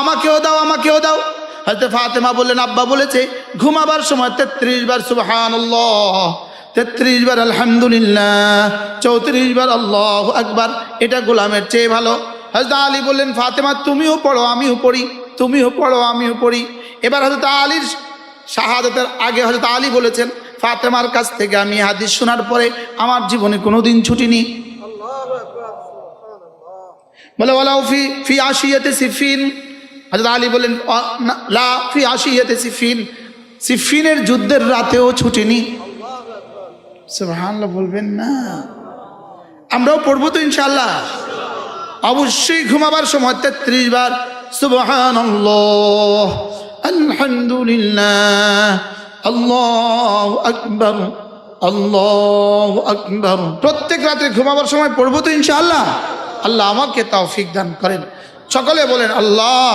আমাকেও দাও, আমাকেও দাও। হযরত ফাতেমা বললেন, আব্বা বলেছে ঘুমাবার সময় 33 বার সুবহানাল্লাহ, 33 বার আলহামদুলিল্লাহ, 34 বার আল্লাহু আকবার, এটা গোলামের চেয়ে ভালো। হযরত আলী বললেন, ফাতেমা তুমিও পড়ো আমিও পড়ি, তুমিও পড়ো আমিও পড়ি। এবার হযরত আলীর শাহাদাতের আগে হযরত আলী বলেছেন, ফাতেমার কাছ থেকে আমি হাদিস শোনার পরে আমার জীবনে কোনোদিন ছুটিনি। বলে ওয়ালাউ ফি আশিয়াতে সিফিন, হযরত আলী বলেন লা ফি আশিয়াতে সিফিন, সিফিনের যুদ্ধের রাতেও ছুটিনি। সুবহানাল্লাহ বলবেন না? আমরাও পড়বো তো ইনশাআল্লাহ। অবশ্যই ঘুমাবার সময় 33 বার সুবহানাল্লাহ, আলহামদুলিল্লাহ, আল্লাহু আকবার, আল্লাহু আকবার প্রত্যেক রাতে ঘুমাবার সময় পড়বো তো ইনশাআল্লাহ। আল্লাহ আমাকে তৌফিক দান করেন। সকলে বলেন আল্লাহ।